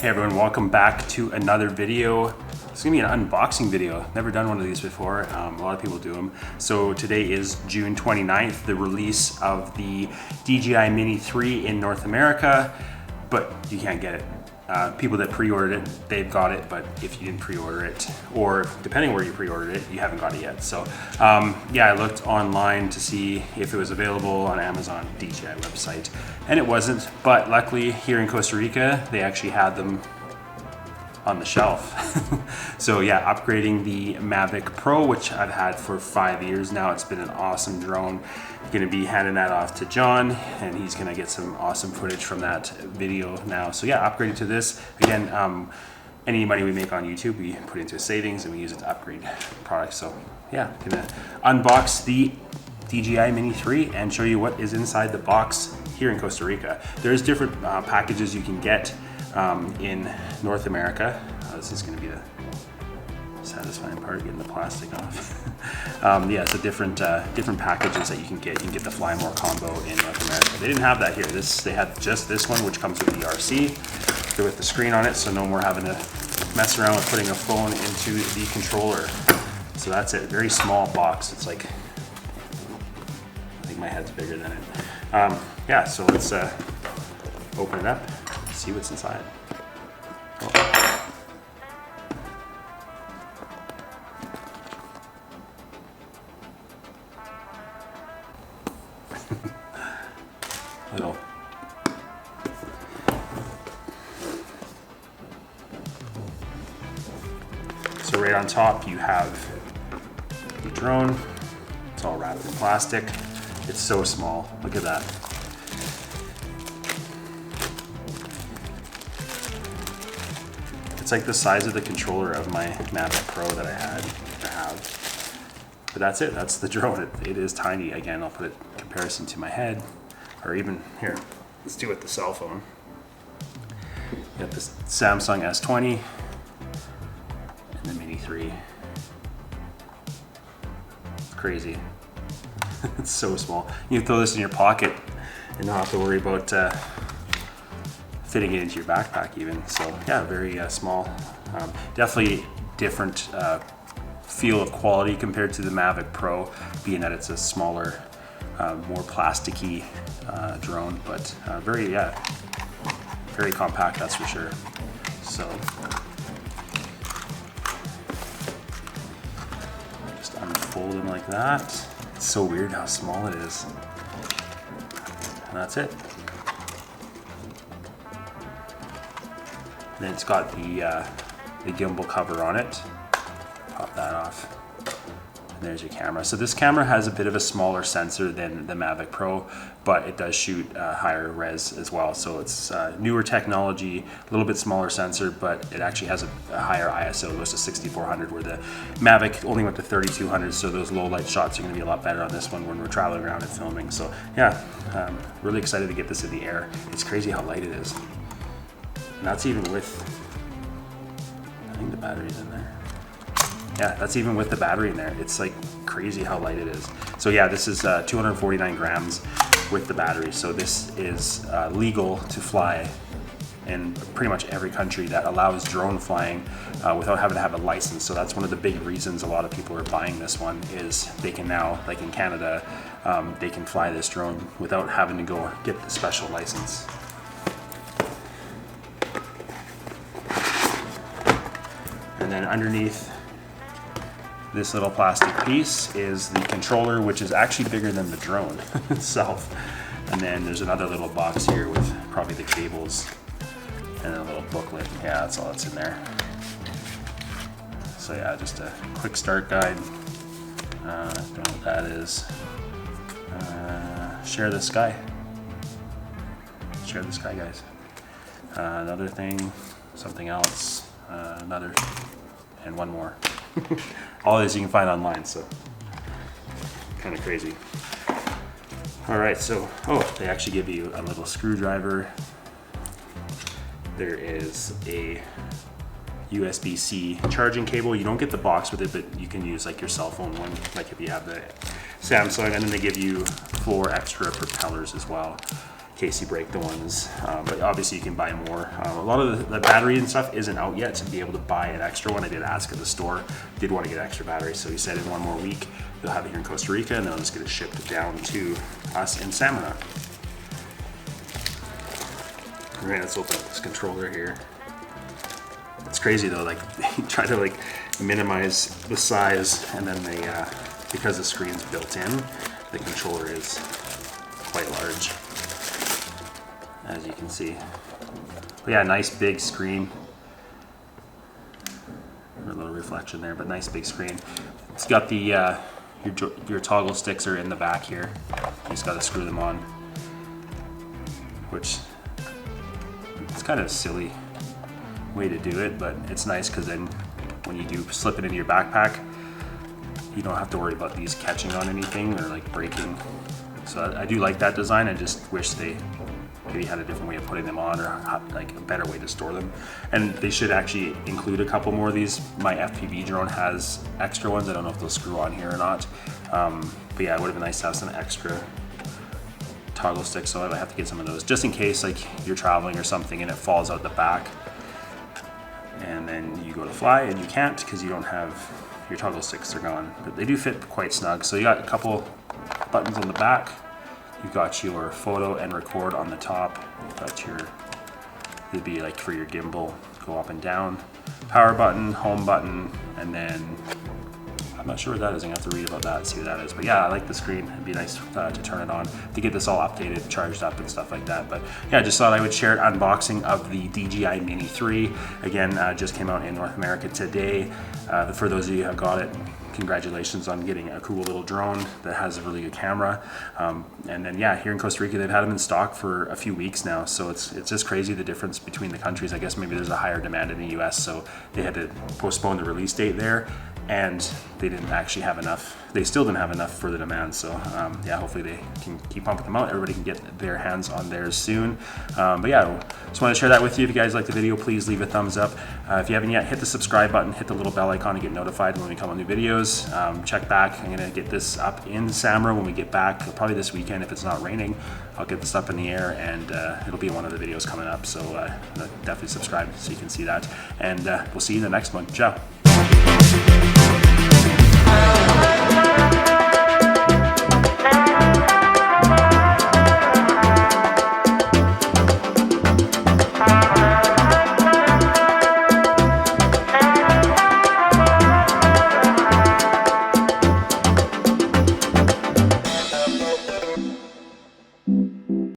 Hey everyone, welcome back to another video. It's gonna be an unboxing video. Never done one of these before. A lot of people do them. So today is June 29th, the release of the DJI Mini 3 in North America, but you can't get it. People that pre-ordered it, they've got it, but if you didn't pre-order it, or depending where you pre-ordered it, you haven't got it yet. So yeah, I looked online to see if it was available on Amazon DJI website, and it wasn't, but luckily here in Costa Rica, they actually had them on the shelf. So yeah, upgrading the Mavic Pro, which I've had for 5 years now. It's been an awesome drone. I'm gonna be handing that off to John, and he's gonna get some awesome footage from that video now. So yeah, upgraded to this. Again, any money we make on YouTube, we put into savings and we use it to upgrade products. So yeah, gonna unbox the DJI Mini 3 and show you what is inside the box here in Costa Rica. There's different packages you can get in North America. This is going to be the satisfying part, getting the plastic off. Yeah, so different packages that you can get. You can get the Fly More combo in North America. They didn't have that here. They had just this one, which comes with the RC. They're with the screen on it, so no more having to mess around with putting a phone into the controller. So that's it. Very small box. It's like, I think my head's bigger than it. Yeah, so let's open it up. See what's inside. Oh. Little. So right on top you have the drone. It's all wrapped in plastic. It's so small. Look at that. It's like the size of the controller of my Mavic Pro that I have. But that's it, that's the drone. It is tiny. Again, I'll put it in comparison to my head, or even here, let's do it with the cell phone. You got this Samsung S20 and the Mini 3. It's crazy. It's so small. You can throw this in your pocket and not have to worry about fitting it into your backpack even. So yeah, very small. Definitely different feel of quality compared to the Mavic Pro, being that it's a smaller, more plasticky drone, but very compact, that's for sure. So just unfold them like that. It's so weird how small it is. And that's it. And then it's got the gimbal cover on it. Pop that off. And there's your camera. So this camera has a bit of a smaller sensor than the Mavic Pro, but it does shoot higher res as well. So it's newer technology, a little bit smaller sensor, but it actually has a higher ISO. It goes to 6400, where the Mavic only went to 3200. So those low light shots are going to be a lot better on this one when we're traveling around and filming. So yeah, really excited to get this in the air. It's crazy how light it is. And that's even with, I think the battery's in there. Yeah, that's even with the battery in there. It's like crazy how light it is. So yeah, this is 249 grams with the battery. So this is legal to fly in pretty much every country that allows drone flying without having to have a license. So that's one of the big reasons a lot of people are buying this one, is they can now, like in Canada, they can fly this drone without having to go get the special license. And then underneath this little plastic piece is the controller, which is actually bigger than the drone itself. And then there's another little box here with probably the cables and a little booklet. Yeah, that's all that's in there. So yeah, just a quick start guide. Don't know what that is. Share the sky. Share the sky, guys. Another thing, something else. Another, and one more. All this you can find online, so kind of crazy. All right, so they actually give you a little screwdriver. There is a USB-C charging cable. You don't get the box with it, but you can use like your cell phone one, like if you have the Samsung, and then they give you 4 extra propellers as well. case you break the ones. But obviously you can buy more. A lot of the battery and stuff isn't out yet to be able to buy an extra one. I did ask at the store, did want to get extra batteries, so he said in one more week they'll have it here in Costa Rica, and they'll just get it shipped down to us in Samara. All right, let's open up this controller here. It's crazy though, like they try to like minimize the size, and then they, because the screen's built in, the controller is quite large, as you can see. But yeah, nice big screen. A little reflection there, but nice big screen. It's got the your toggle sticks are in the back here. You just got to screw them on, which it's kind of a silly way to do it, but it's nice because then when you do slip it into your backpack, you don't have to worry about these catching on anything or like breaking. So I do like that design. I just wish they maybe had a different way of putting them on, or like a better way to store them. And they should actually include a couple more of these. My FPV drone has extra ones. I don't know if they'll screw on here or not. But yeah, it would have been nice to have some extra toggle sticks, so I have to get some of those just in case like you're traveling or something and it falls out the back, and then you go to fly and you can't because you don't have your toggle sticks, are gone. But they do fit quite snug. So you got a couple buttons on the back. You've got your photo and record on the top. You've got your, it'd be like for your gimbal, go up and down. Power button, home button, and then I'm not sure what that is. I'm gonna have to read about that and see what that is. But yeah, I like the screen. It'd be nice to turn it on to get this all updated, charged up and stuff like that. But yeah, just thought I would share an unboxing of the DJI Mini 3. Again, just came out in North America today. For those of you who have got it, congratulations on getting a cool little drone that has a really good camera. And then yeah, here in Costa Rica, they've had them in stock for a few weeks now. So it's just crazy the difference between the countries. I guess maybe there's a higher demand in the US, so they had to postpone the release date there. And they didn't actually have enough. They still didn't have enough for the demand. So yeah, hopefully they can keep pumping them out. Everybody can get their hands on theirs soon. But yeah, just want to share that with you. If you guys like the video, please leave a thumbs up. If you haven't yet, hit the subscribe button, hit the little bell icon to get notified when we come on new videos. Check back. I'm gonna get this up in Samara when we get back, probably this weekend if it's not raining. I'll get this up in the air, and it'll be in one of the videos coming up. So definitely subscribe so you can see that. And we'll see you in the next one. Ciao.